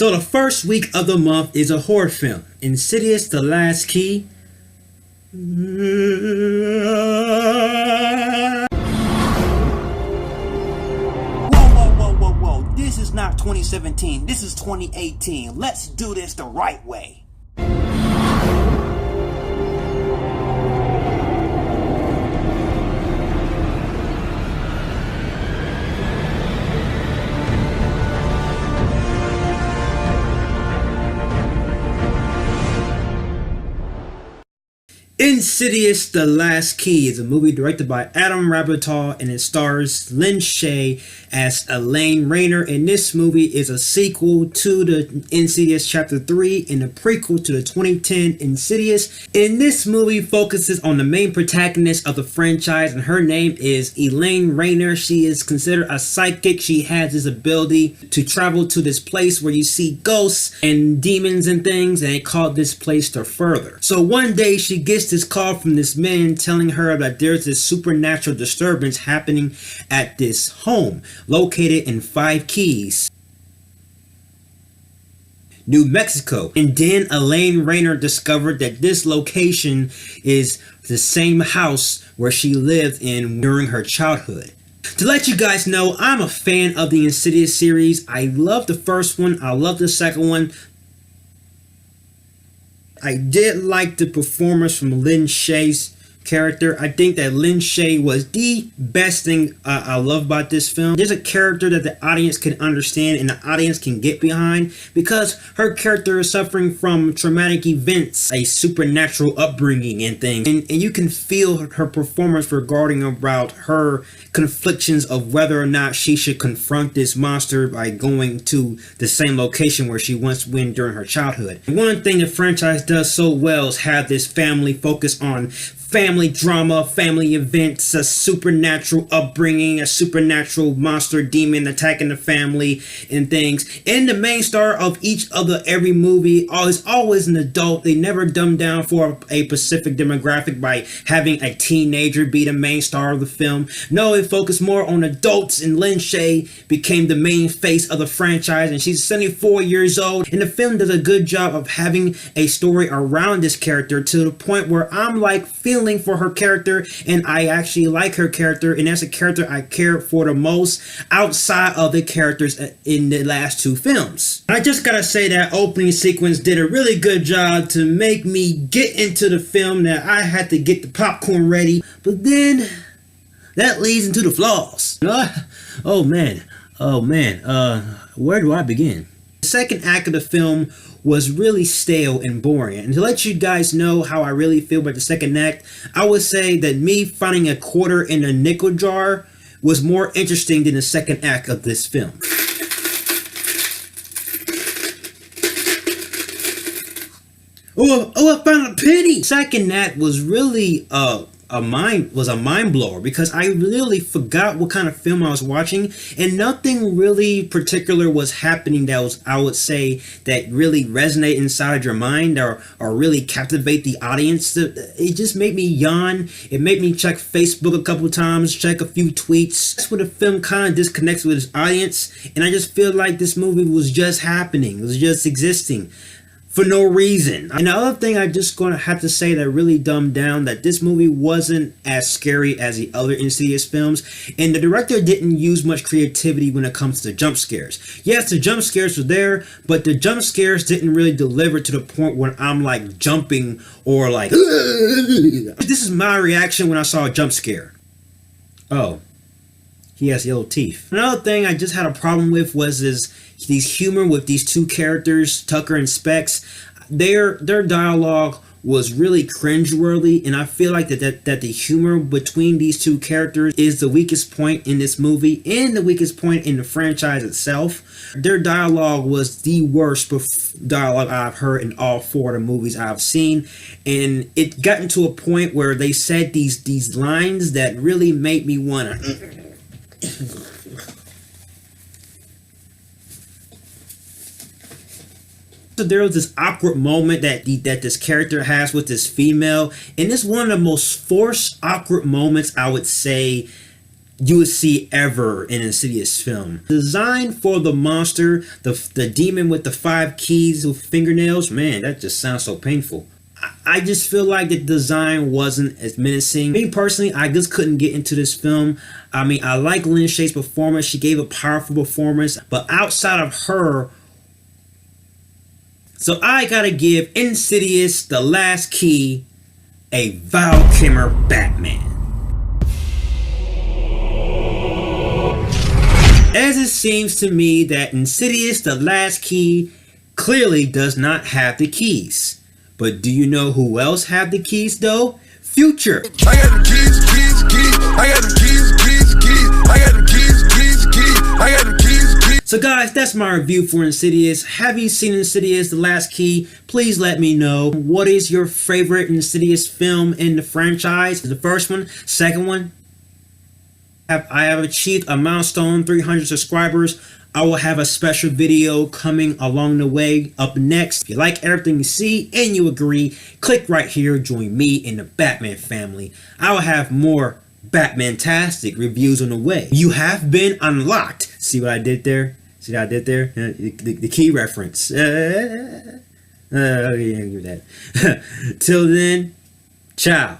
So the first week of the month is a horror film, Insidious The Last Key. Whoa. This is not 2017. This is 2018. Let's do this the right way. Insidious The Last Key is a movie directed by Adam Rabitaille, and it stars Lynn Shay as Elaine Rayner. And this movie is a sequel to the Insidious Chapter 3 and a prequel to the 2010 Insidious. And this movie focuses on the main protagonist of the franchise, and her name is Elaine Rayner. She is considered a psychic. She has this ability to travel to this place where you see ghosts and demons and things, and they call this place the Further. So one day she gets this call from this man telling her that there's this supernatural disturbance happening at this home located in 5 Keys, New Mexico. And then Elaine Rayner discovered that this location is the same house where she lived in during her childhood. To let you guys know, I'm a fan of the Insidious series. I love the first one. I love the second one. I did like the performance from Lynn Shay's character. I think that Lynn Shay was the best thing I love about this film. There's a character that the audience can understand and the audience can get behind, because her character is suffering from traumatic events, a supernatural upbringing and things, and you can feel her performance regarding about her conflictions of whether or not she should confront this monster by going to the same location where she once went during her childhood. One thing the franchise does so well is have this family focus on family drama, family events, a supernatural upbringing, a supernatural monster demon attacking the family and things. And the main star of every movie is always an adult. They never dumb down for a specific demographic by having a teenager be the main star of the film. No, it focused more on adults, and Lynn Shay became the main face of the franchise, and she's 74 years old. And the film does a good job of having a story around this character to the point where I'm like feeling for her character, and I actually like her character, and that's a character I care for the most outside of the characters in the last 2 films. I just gotta say that opening sequence did a really good job to make me get into the film, that I had to get the popcorn ready, but then that leads into the flaws. Oh man, where do I begin? The second act of the film was really stale and boring. And to let you guys know how I really feel about the second act, I would say that me finding a quarter in a nickel jar was more interesting than the second act of this film. I found a penny! Second act was really a mind blower, because I really forgot what kind of film I was watching, and nothing really particular was happening that was, I would say, that really resonate inside your mind or really captivate the audience. It just made me yawn. It made me check Facebook a couple times, check a few tweets. That's where the film kind of disconnects with its audience, and I just feel like this movie was just happening. It was just existing for no reason. And the other thing I just gonna have to say that really dumbed down, that this movie wasn't as scary as the other Insidious films, and the director didn't use much creativity when it comes to jump scares. Yes, the jump scares were there, but the jump scares didn't really deliver to the point where I'm like jumping or like this is my reaction when I saw a jump scare. Oh, he has yellow teeth. Another thing I just had a problem with was these humor with these 2 characters, Tucker and Specs. Their dialogue was really cringeworthy, and I feel like that the humor between these 2 characters is the weakest point in this movie and the weakest point in the franchise itself. Their dialogue was the worst dialogue I've heard in all 4 of the movies I've seen, and it got into a point where they said these lines that really made me wanna there was this awkward moment that this character has with this female, and it's one of the most forced awkward moments I would say you would see ever in an Insidious film. Design for the monster, the demon with the 5 keys with fingernails, man, that just sounds so painful. I just feel like the design wasn't as menacing. Me personally, I just couldn't get into this film. I mean, I like Lin Shaye's performance. She gave a powerful performance, but outside of her, so I gotta give Insidious The Last Key a Val Kilmer Batman. As it seems to me that Insidious The Last Key clearly does not have the keys. But do you know who else have the keys though? Future. I got the keys, keys, keys. I got the keys, keys, keys. I got the keys, keys, keys. I got the keys, keys. So guys, that's my review for Insidious. Have you seen Insidious The Last Key? Please let me know. What is your favorite Insidious film in the franchise? The first one? Second one? I have achieved a milestone 300 subscribers. I will have a special video coming along the way up next. If you like everything you see and you agree, click right here, join me in the Batman family. I will have more Batman-tastic reviews on the way. You have been unlocked. See what I did there? See what I did there? The key reference. Yeah, give that. Till then, ciao.